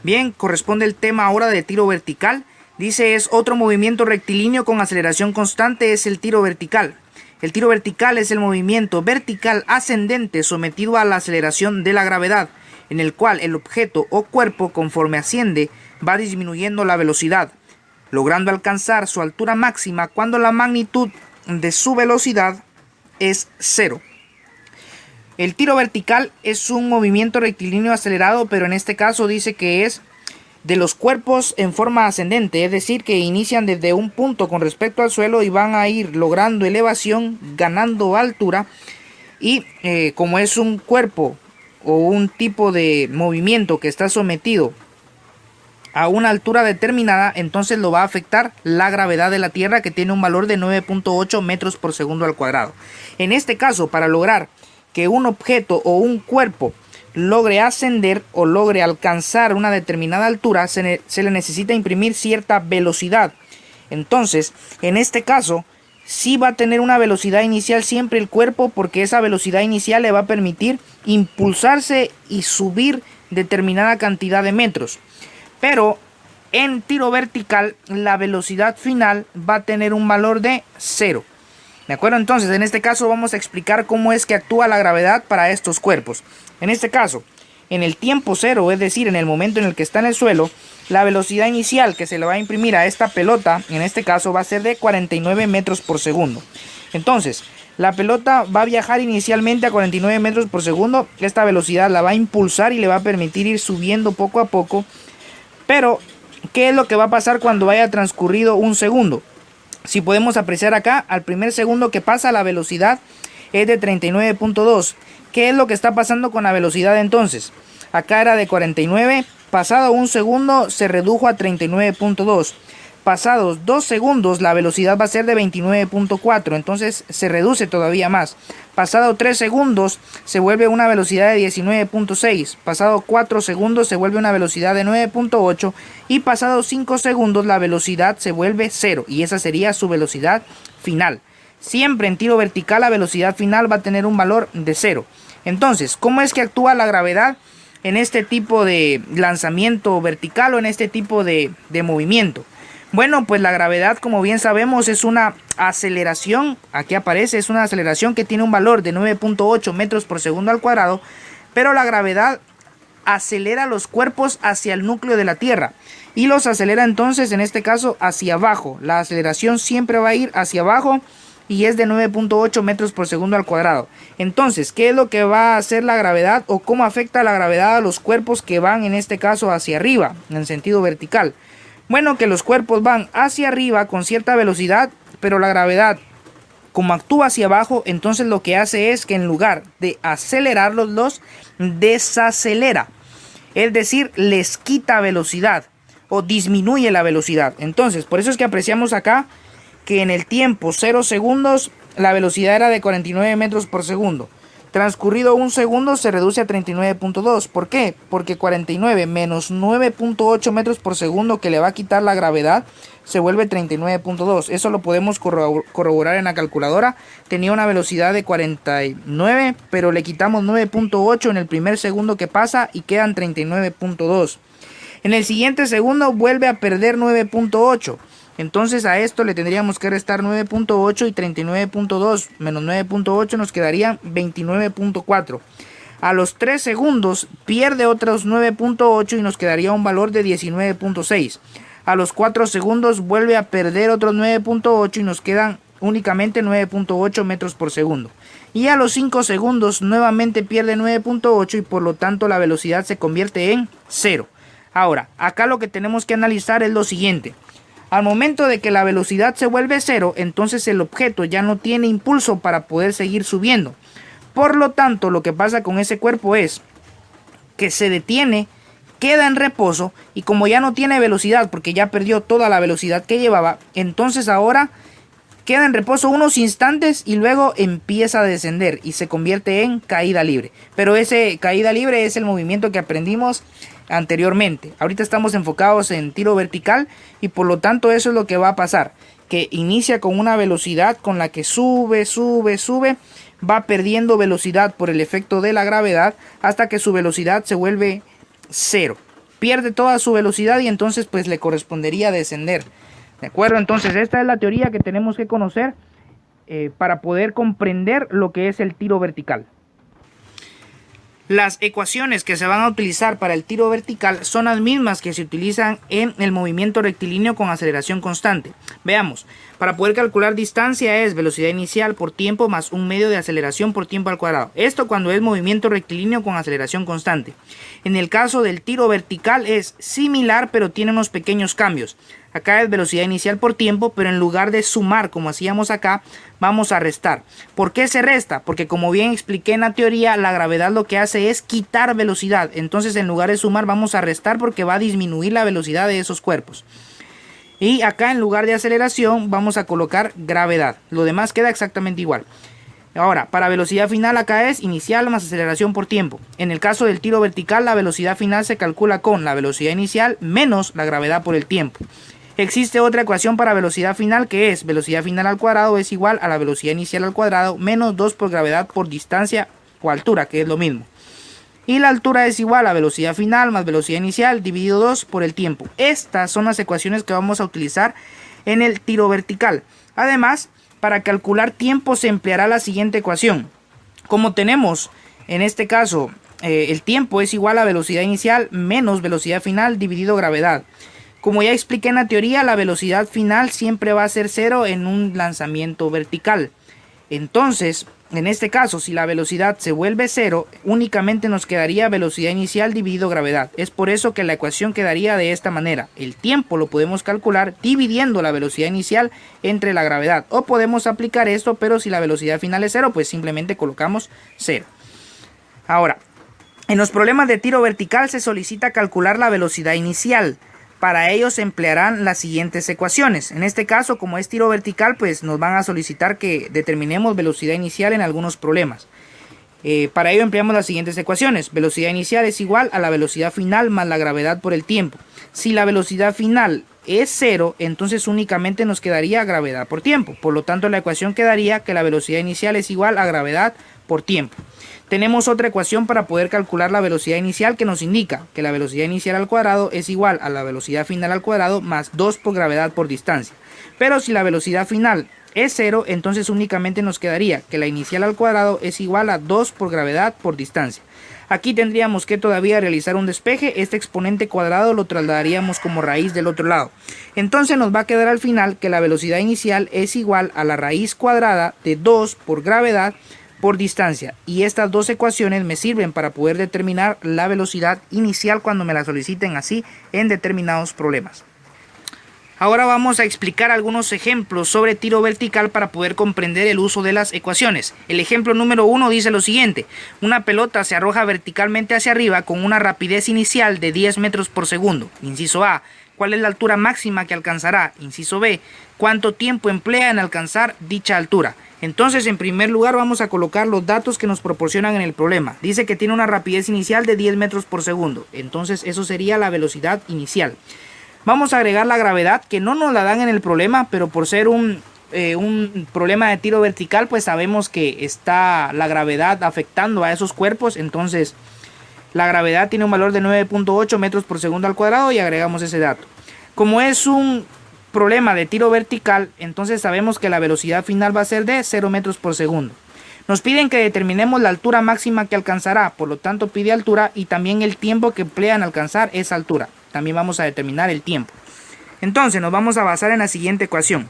Bien, corresponde el tema ahora de tiro vertical. Dice, es otro movimiento rectilíneo con aceleración constante, es el tiro vertical. El tiro vertical es el movimiento vertical ascendente sometido a la aceleración de la gravedad, en el cual el objeto o cuerpo, conforme asciende, va disminuyendo la velocidad, logrando alcanzar su altura máxima cuando la magnitud de su velocidad es cero. El tiro vertical es un movimiento rectilíneo acelerado, pero en este caso dice que es de los cuerpos en forma ascendente, es decir, que inician desde un punto con respecto al suelo y van a ir logrando elevación, ganando altura, y como es un cuerpo o un tipo de movimiento que está sometido a una altura determinada, entonces lo va a afectar la gravedad de la Tierra, que tiene un valor de 9.8 metros por segundo al cuadrado. En este caso, para lograr que un objeto o un cuerpo logre ascender o logre alcanzar una determinada altura, se le necesita imprimir cierta velocidad. Entonces, en este caso, sí va a tener una velocidad inicial siempre el cuerpo, porque esa velocidad inicial le va a permitir impulsarse y subir determinada cantidad de metros. Pero en tiro vertical, la velocidad final va a tener un valor de 0. ¿De acuerdo? Entonces, en este caso vamos a explicar cómo es que actúa la gravedad para estos cuerpos. En este caso, en el tiempo cero, es decir, en el momento en el que está en el suelo, la velocidad inicial que se le va a imprimir a esta pelota, en este caso va a ser de 49 metros por segundo. Entonces, la pelota va a viajar inicialmente a 49 metros por segundo. Esta velocidad la va a impulsar y le va a permitir ir subiendo poco a poco. Pero, ¿qué es lo que va a pasar cuando haya transcurrido un segundo? Si podemos apreciar acá, al primer segundo que pasa la velocidad es de 39.2. ¿Qué es lo que está pasando con la velocidad entonces? Acá era de 49, pasado un segundo se redujo a 39.2. Pasados 2 segundos la velocidad va a ser de 29.4, entonces se reduce todavía más. Pasado 3 segundos se vuelve una velocidad de 19.6. Pasado 4 segundos se vuelve una velocidad de 9.8. Y pasado 5 segundos la velocidad se vuelve 0. Y esa sería su velocidad final. Siempre en tiro vertical la velocidad final va a tener un valor de 0. Entonces, ¿cómo es que actúa la gravedad en este tipo de lanzamiento vertical o en este tipo de movimiento? Bueno, pues la gravedad, como bien sabemos, es una aceleración, aquí aparece, es una aceleración que tiene un valor de 9.8 metros por segundo al cuadrado, pero la gravedad acelera los cuerpos hacia el núcleo de la Tierra y los acelera entonces, en este caso, hacia abajo. La aceleración siempre va a ir hacia abajo y es de 9.8 metros por segundo al cuadrado. Entonces, ¿qué es lo que va a hacer la gravedad o cómo afecta la gravedad a los cuerpos que van, en este caso, hacia arriba, en sentido vertical? Bueno, que los cuerpos van hacia arriba con cierta velocidad, pero la gravedad, como actúa hacia abajo, entonces lo que hace es que en lugar de acelerarlos, los desacelera. Es decir, les quita velocidad o disminuye la velocidad. Entonces, por eso es que apreciamos acá que en el tiempo 0 segundos la velocidad era de 49 metros por segundo. Transcurrido un segundo se reduce a 39.2. ¿Por qué? Porque 49 menos 9.8 metros por segundo que le va a quitar la gravedad se vuelve 39.2. Eso lo podemos corroborar en la calculadora. Tenía una velocidad de 49, pero le quitamos 9.8 en el primer segundo que pasa y quedan 39.2. En el siguiente segundo vuelve a perder 9.8. Entonces a esto le tendríamos que restar 9.8 y 39.2 menos 9.8 nos quedaría 29.4. A los 3 segundos pierde otros 9.8 y nos quedaría un valor de 19.6. A los 4 segundos vuelve a perder otros 9.8 y nos quedan únicamente 9.8 metros por segundo. Y a los 5 segundos nuevamente pierde 9.8 y por lo tanto la velocidad se convierte en 0. Ahora, acá lo que tenemos que analizar es lo siguiente. Al momento de que la velocidad se vuelve 0, entonces el objeto ya no tiene impulso para poder seguir subiendo. Por lo tanto, lo que pasa con ese cuerpo es que se detiene, queda en reposo y como ya no tiene velocidad porque ya perdió toda la velocidad que llevaba, entonces ahora queda en reposo unos instantes y luego empieza a descender y se convierte en caída libre. Pero ese caída libre es el movimiento que aprendimos anteriormente. Ahorita estamos enfocados en tiro vertical y por lo tanto eso es lo que va a pasar, que inicia con una velocidad con la que sube, va perdiendo velocidad por el efecto de la gravedad hasta que su velocidad se vuelve 0. pierde toda su velocidad y entonces pues le correspondería descender. ¿De acuerdo? Entonces esta es la teoría que tenemos que conocer para poder comprender lo que es el tiro vertical. Las ecuaciones que se van a utilizar para el tiro vertical son las mismas que se utilizan en el movimiento rectilíneo con aceleración constante. Veamos, para poder calcular distancia es velocidad inicial por tiempo más un medio de aceleración por tiempo al cuadrado. Esto cuando es movimiento rectilíneo con aceleración constante. En el caso del tiro vertical es similar, pero tiene unos pequeños cambios. Acá es velocidad inicial por tiempo, pero en lugar de sumar como hacíamos acá, vamos a restar. ¿Por qué se resta? Porque como bien expliqué en la teoría, la gravedad lo que hace es quitar velocidad. Entonces en lugar de sumar vamos a restar porque va a disminuir la velocidad de esos cuerpos. Y acá en lugar de aceleración vamos a colocar gravedad. Lo demás queda exactamente igual. Ahora, para velocidad final acá es inicial más aceleración por tiempo. En el caso del tiro vertical, la velocidad final se calcula con la velocidad inicial menos la gravedad por el tiempo. Existe otra ecuación para velocidad final que es velocidad final al cuadrado es igual a la velocidad inicial al cuadrado menos 2 por gravedad por distancia o altura, que es lo mismo. Y la altura es igual a velocidad final más velocidad inicial dividido 2 por el tiempo. Estas son las ecuaciones que vamos a utilizar en el tiro vertical. Además, para calcular tiempo se empleará la siguiente ecuación. Como tenemos en este caso el tiempo es igual a velocidad inicial menos velocidad final dividido gravedad. Como ya expliqué en la teoría, la velocidad final siempre va a ser 0 en un lanzamiento vertical. Entonces, en este caso, si la velocidad se vuelve 0, únicamente nos quedaría velocidad inicial dividido gravedad. Es por eso que la ecuación quedaría de esta manera. El tiempo lo podemos calcular dividiendo la velocidad inicial entre la gravedad. O podemos aplicar esto, pero si la velocidad final es 0, pues simplemente colocamos 0. Ahora, en los problemas de tiro vertical se solicita calcular la velocidad inicial. Para ello se emplearán las siguientes ecuaciones. En este caso, como es tiro vertical, pues nos van a solicitar que determinemos velocidad inicial en algunos problemas. Para ello empleamos las siguientes ecuaciones. Velocidad inicial es igual a la velocidad final más la gravedad por el tiempo. Si la velocidad final es 0, entonces únicamente nos quedaría gravedad por tiempo. Por lo tanto, la ecuación quedaría que la velocidad inicial es igual a gravedad por tiempo. Tenemos otra ecuación para poder calcular la velocidad inicial que nos indica que la velocidad inicial al cuadrado es igual a la velocidad final al cuadrado más 2 por gravedad por distancia. Pero si la velocidad final es 0, entonces únicamente nos quedaría que la inicial al cuadrado es igual a 2 por gravedad por distancia. Aquí tendríamos que todavía realizar un despeje. Este exponente cuadrado lo trasladaríamos como raíz del otro lado. Entonces nos va a quedar al final que la velocidad inicial es igual a la raíz cuadrada de 2 por gravedad por distancia, y estas dos ecuaciones me sirven para poder determinar la velocidad inicial cuando me la soliciten así en determinados problemas. Ahora vamos a explicar algunos ejemplos sobre tiro vertical para poder comprender el uso de las ecuaciones. El ejemplo número 1 dice lo siguiente: una pelota se arroja verticalmente hacia arriba con una rapidez inicial de 10 metros por segundo. Inciso A: ¿cuál es la altura máxima que alcanzará? Inciso B: ¿cuánto tiempo emplea en alcanzar dicha altura? Entonces, en primer lugar vamos a colocar los datos que nos proporcionan en el problema. Dice que tiene una rapidez inicial de 10 metros por segundo. Entonces eso sería la velocidad inicial. Vamos a agregar la gravedad, que no nos la dan en el problema, pero por ser un problema de tiro vertical, pues sabemos que está la gravedad afectando a esos cuerpos. Entonces la gravedad tiene un valor de 9.8 metros por segundo al cuadrado y agregamos ese dato. Como es un problema de tiro vertical, entonces sabemos que la velocidad final va a ser de 0 metros por segundo. Nos piden que determinemos la altura máxima que alcanzará, por lo tanto pide altura y también el tiempo que emplea en alcanzar esa altura. También vamos a determinar el tiempo. Entonces nos vamos a basar en la siguiente ecuación.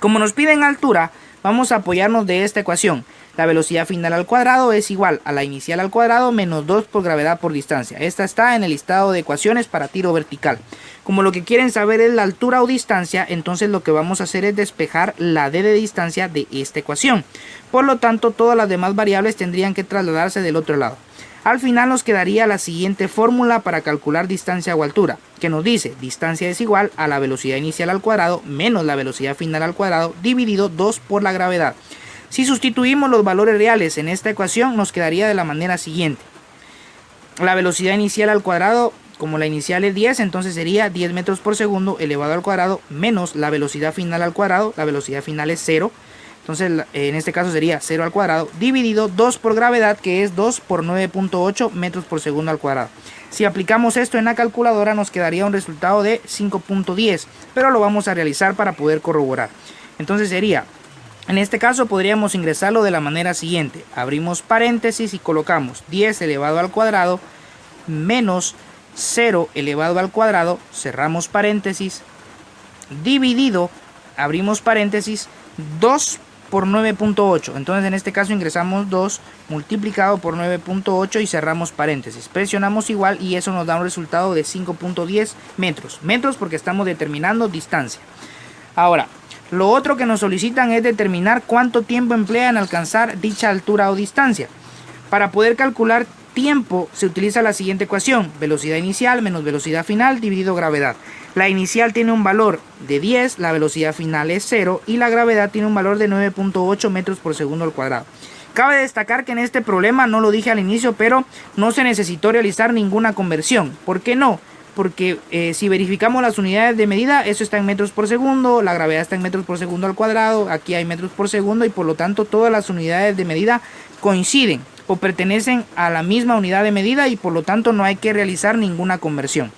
Como nos piden altura, vamos a apoyarnos de esta ecuación. La velocidad final al cuadrado es igual a la inicial al cuadrado menos 2 por gravedad por distancia. Esta está en el listado de ecuaciones para tiro vertical. Como lo que quieren saber es la altura o distancia, entonces lo que vamos a hacer es despejar la d de distancia de esta ecuación. Por lo tanto, todas las demás variables tendrían que trasladarse del otro lado. Al final nos quedaría la siguiente fórmula para calcular distancia o altura, que nos dice: distancia es igual a la velocidad inicial al cuadrado menos la velocidad final al cuadrado dividido 2 por la gravedad. Si sustituimos los valores reales en esta ecuación, nos quedaría de la manera siguiente: la velocidad inicial al cuadrado, como la inicial es 10, entonces sería 10 metros por segundo elevado al cuadrado menos la velocidad final al cuadrado, la velocidad final es 0, Entonces en este caso sería 0 al cuadrado dividido 2 por gravedad, que es 2 por 9.8 metros por segundo al cuadrado. Si aplicamos esto en la calculadora nos quedaría un resultado de 5.10, pero lo vamos a realizar para poder corroborar. Entonces sería, en este caso podríamos ingresarlo de la manera siguiente. Abrimos paréntesis y colocamos 10 elevado al cuadrado menos 0 elevado al cuadrado, cerramos paréntesis, dividido, abrimos paréntesis, 2 por 9.8. Entonces en este caso ingresamos 2 multiplicado por 9.8 y cerramos paréntesis. Presionamos igual y eso nos da un resultado de 5.10 metros. Metros porque estamos determinando distancia. Ahora, lo otro que nos solicitan es determinar cuánto tiempo emplea en alcanzar dicha altura o distancia. Para poder calcular tiempo se utiliza la siguiente ecuación: velocidad inicial menos velocidad final dividido gravedad. La inicial tiene un valor de 10, la velocidad final es 0 y la gravedad tiene un valor de 9.8 metros por segundo al cuadrado. Cabe destacar que en este problema, no lo dije al inicio, pero no se necesitó realizar ninguna conversión. ¿Por qué no? Porque si verificamos las unidades de medida, eso está en metros por segundo, la gravedad está en metros por segundo al cuadrado, aquí hay metros por segundo y por lo tanto todas las unidades de medida coinciden o pertenecen a la misma unidad de medida y por lo tanto no hay que realizar ninguna conversión.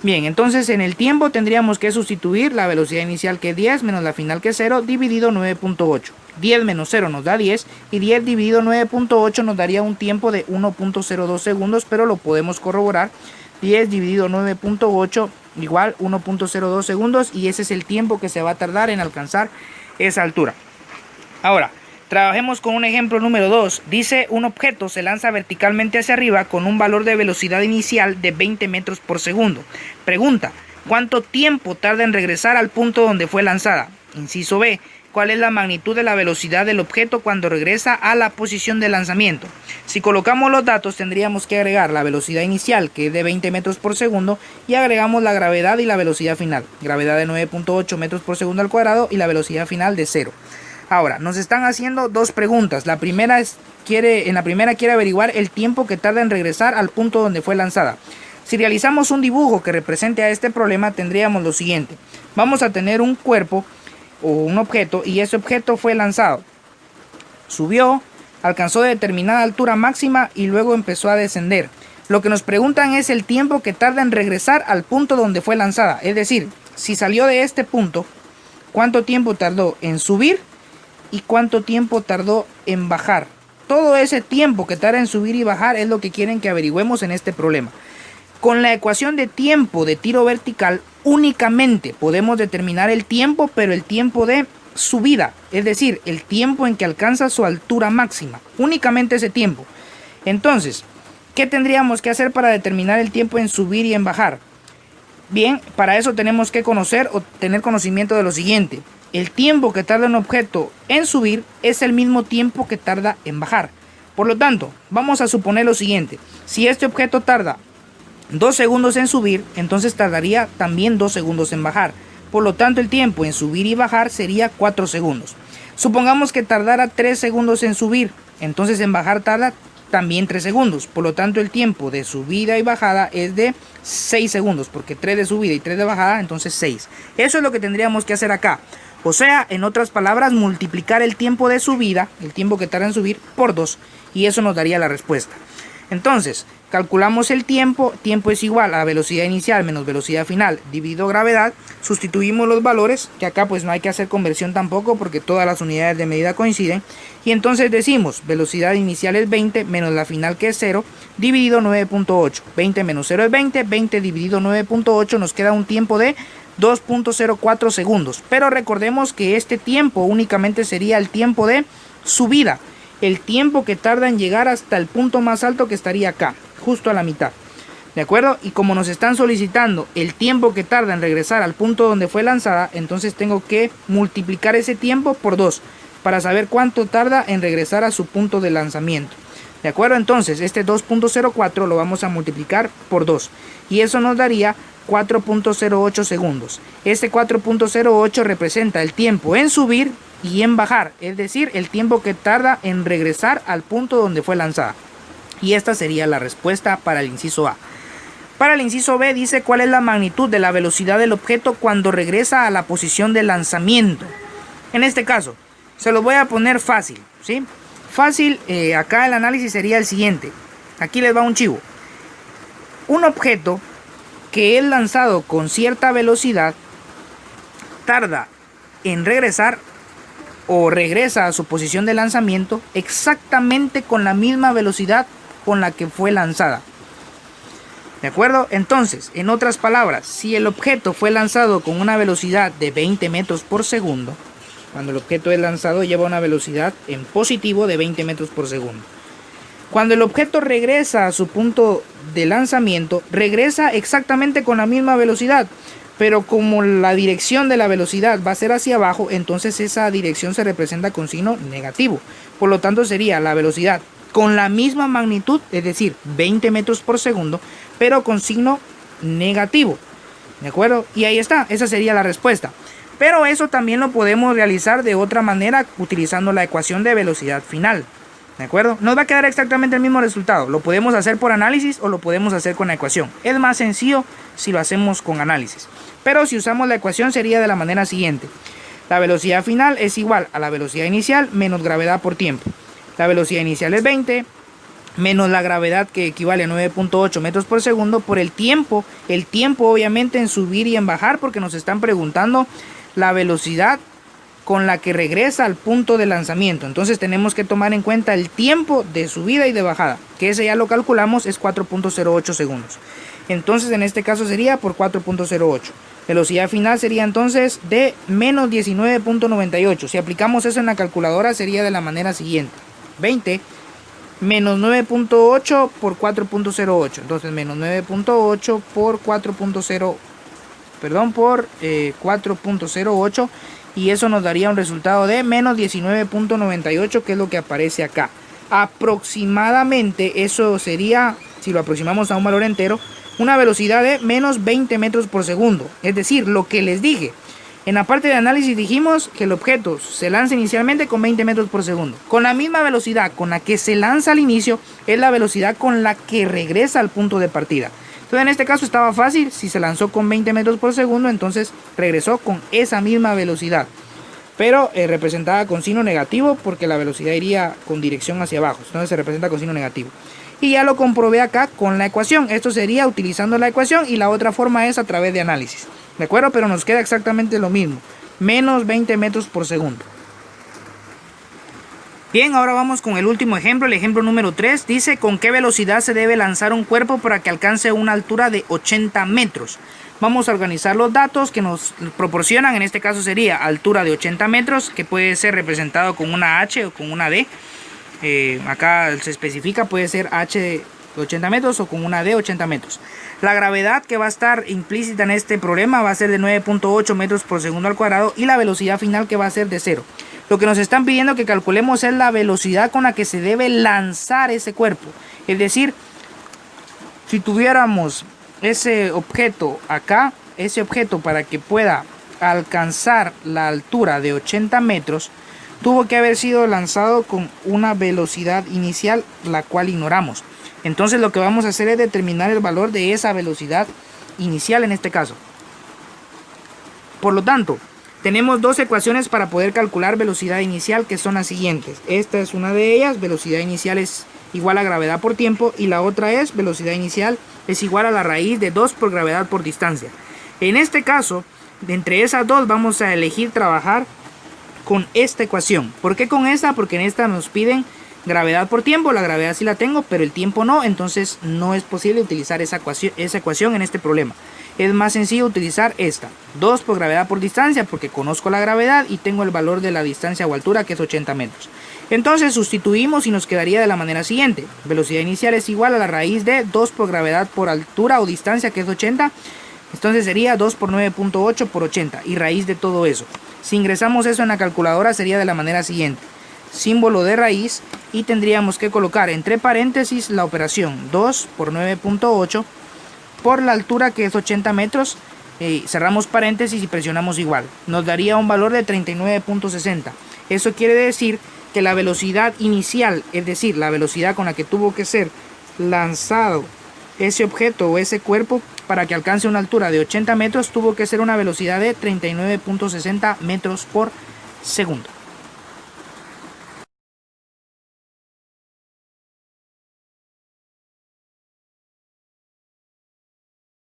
Bien, entonces en el tiempo tendríamos que sustituir la velocidad inicial, que es 10 menos la final, que es 0, dividido 9.8. 10 menos 0 nos da 10 y 10 dividido 9.8 nos daría un tiempo de 1.02 segundos, pero lo podemos corroborar. 10 dividido 9.8 igual 1.02 segundos y ese es el tiempo que se va a tardar en alcanzar esa altura. Ahora, trabajemos con un ejemplo número 2. Dice, un objeto se lanza verticalmente hacia arriba con un valor de velocidad inicial de 20 metros por segundo. Pregunta, ¿cuánto tiempo tarda en regresar al punto donde fue lanzada? Inciso B, ¿cuál es la magnitud de la velocidad del objeto cuando regresa a la posición de lanzamiento? Si colocamos los datos tendríamos que agregar la velocidad inicial, que es de 20 metros por segundo, y agregamos la gravedad y la velocidad final. Gravedad de 9.8 metros por segundo al cuadrado y la velocidad final de 0. Ahora, nos están haciendo dos preguntas. La primera en la primera quiere averiguar el tiempo que tarda en regresar al punto donde fue lanzada. Si realizamos un dibujo que represente a este problema, tendríamos lo siguiente. Vamos a tener un cuerpo o un objeto y ese objeto fue lanzado. Subió, alcanzó determinada altura máxima y luego empezó a descender. Lo que nos preguntan es el tiempo que tarda en regresar al punto donde fue lanzada. Es decir, si salió de este punto, ¿cuánto tiempo tardó en subir y cuánto tiempo tardó en bajar? Todo ese tiempo que tarda en subir y bajar es lo que quieren que averigüemos en este problema. Con la ecuación de tiempo de tiro vertical únicamente podemos determinar el tiempo, pero el tiempo de subida, es decir, el tiempo en que alcanza su altura máxima, únicamente ese tiempo. Entonces, ¿qué tendríamos que hacer para determinar el tiempo en subir y en bajar? Bien, para eso tenemos que conocer o tener conocimiento de lo siguiente. El tiempo que tarda un objeto en subir es el mismo tiempo que tarda en bajar. Por lo tanto, vamos a suponer lo siguiente. Si este objeto tarda 2 segundos en subir, entonces tardaría también 2 segundos en bajar. Por lo tanto, el tiempo en subir y bajar sería 4 segundos. Supongamos que tardara 3 segundos en subir, entonces en bajar tarda también 3 segundos. Por lo tanto, el tiempo de subida y bajada es de 6 segundos, porque 3 de subida y 3 de bajada, entonces 6. Eso es lo que tendríamos que hacer acá. O sea, en otras palabras, multiplicar el tiempo de subida, el tiempo que tarda en subir, por 2. Y eso nos daría la respuesta. Entonces, calculamos el tiempo. Tiempo es igual a velocidad inicial menos velocidad final dividido gravedad. Sustituimos los valores, que acá pues no hay que hacer conversión tampoco porque todas las unidades de medida coinciden. Y entonces decimos, velocidad inicial es 20 menos la final, que es 0, dividido 9.8. 20 menos 0 es 20, 20 dividido 9.8 nos queda un tiempo de 2.04 segundos. Pero recordemos que este tiempo únicamente sería el tiempo de subida, el tiempo que tarda en llegar hasta el punto más alto, que estaría acá, justo a la mitad. ¿De acuerdo? Y como nos están solicitando el tiempo que tarda en regresar al punto donde fue lanzada, entonces tengo que multiplicar ese tiempo por 2 para saber cuánto tarda en regresar a su punto de lanzamiento. ¿De acuerdo? Entonces este 2.04 lo vamos a multiplicar por 2 y eso nos daría 4.08 segundos. Este 4.08 representa el tiempo en subir y en bajar, es decir, el tiempo que tarda en regresar al punto donde fue lanzada. Y esta sería la respuesta para el inciso A. Para el inciso B dice cuál es la magnitud de la velocidad del objeto cuando regresa a la posición de lanzamiento. En este caso, Se los voy a poner fácil, ¿sí? Fácil, acá el análisis sería el siguiente. Aquí les va un chivo. Un objeto que es lanzado con cierta velocidad tarda en regresar o regresa a su posición de lanzamiento exactamente con la misma velocidad con la que fue lanzada. ¿De acuerdo? Entonces, en otras palabras, si el objeto fue lanzado con una velocidad de 20 metros por segundo, cuando el objeto es lanzado lleva una velocidad en positivo de 20 metros por segundo. Cuando el objeto regresa a su punto de lanzamiento, regresa exactamente con la misma velocidad, pero como la dirección de la velocidad va a ser hacia abajo, entonces esa dirección se representa con signo negativo. Por lo tanto sería la velocidad con la misma magnitud, es decir, 20 metros por segundo, pero con signo negativo. ¿De acuerdo? Y ahí está, esa sería la respuesta. Pero eso también lo podemos realizar de otra manera utilizando la ecuación de velocidad final. ¿De acuerdo? Nos va a quedar exactamente el mismo resultado. Lo podemos hacer por análisis o lo podemos hacer con la ecuación. Es más sencillo si lo hacemos con análisis. Pero si usamos la ecuación sería de la manera siguiente. La velocidad final es igual a la velocidad inicial menos gravedad por tiempo. La velocidad inicial es 20 menos la gravedad que equivale a 9.8 metros por segundo por el tiempo. El tiempo obviamente en subir y en bajar porque nos están preguntando la velocidad con la que regresa al punto de lanzamiento. Entonces tenemos que tomar en cuenta el tiempo de subida y de bajada, que ese ya lo calculamos, es 4.08 segundos. Entonces en este caso sería por 4.08. Velocidad final sería entonces de menos 19.98. Si aplicamos eso en la calculadora sería de la manera siguiente. 20 menos 9.8 por 4.08. Entonces menos 9.8 por 4.08 y eso nos daría un resultado de menos 19.98, que es lo que aparece acá. Aproximadamente eso sería, si lo aproximamos a un valor entero, una velocidad de menos 20 metros por segundo. Es decir, lo que les dije. En la parte de análisis dijimos que el objeto se lanza inicialmente con 20 metros por segundo. Con la misma velocidad con la que se lanza al inicio es la velocidad con la que regresa al punto de partida. Entonces en este caso estaba fácil, si se lanzó con 20 metros por segundo, entonces regresó con esa misma velocidad. Pero representada con signo negativo porque la velocidad iría con dirección hacia abajo. Entonces se representa con signo negativo. Y ya lo comprobé acá con la ecuación. Esto sería utilizando la ecuación y la otra forma es a través de análisis. ¿De acuerdo? Pero nos queda exactamente lo mismo. Menos 20 metros por segundo. Bien, ahora vamos con el último ejemplo. El ejemplo número 3 dice con qué velocidad se debe lanzar un cuerpo para que alcance una altura de 80 metros. Vamos a organizar los datos que nos proporcionan. En este caso sería altura de 80 metros, que puede ser representado con una H o con una D. Acá se especifica, puede ser H de 80 metros o con una D 80 metros. La gravedad que va a estar implícita en este problema va a ser de 9.8 metros por segundo al cuadrado y la velocidad final que va a ser de 0. Lo que nos están pidiendo que calculemos es la velocidad con la que se debe lanzar ese cuerpo. Es decir, si tuviéramos ese objeto acá, ese objeto para que pueda alcanzar la altura de 80 metros, tuvo que haber sido lanzado con una velocidad inicial, la cual ignoramos. Entonces lo que vamos a hacer es determinar el valor de esa velocidad inicial en este caso. Por lo tanto, tenemos dos ecuaciones para poder calcular velocidad inicial, que son las siguientes. Esta es una de ellas, velocidad inicial es igual a gravedad por tiempo, y la otra es velocidad inicial es igual a la raíz de 2 por gravedad por distancia. En este caso, entre esas dos vamos a elegir trabajar con esta ecuación. ¿Por qué con esta? Porque en esta nos piden gravedad por tiempo. La gravedad sí la tengo, pero el tiempo no, entonces no es posible utilizar esa ecuación en este problema. Es más sencillo utilizar esta, 2 por gravedad por distancia, porque conozco la gravedad y tengo el valor de la distancia o altura, que es 80 metros. Entonces sustituimos y nos quedaría de la manera siguiente. Velocidad inicial es igual a la raíz de 2 por gravedad por altura o distancia, que es 80. Entonces sería 2 por 9.8 por 80 y raíz de todo eso. Si ingresamos eso en la calculadora sería de la manera siguiente. Símbolo de raíz y tendríamos que colocar entre paréntesis la operación 2 por 9.8 por la altura, que es 80 metros. Cerramos paréntesis y presionamos igual. Nos daría un valor de 39.60. Eso quiere decir que la velocidad inicial, es decir, la velocidad con la que tuvo que ser lanzado ese objeto o ese cuerpo para que alcance una altura de 80 metros, tuvo que ser una velocidad de 39.60 metros por segundo.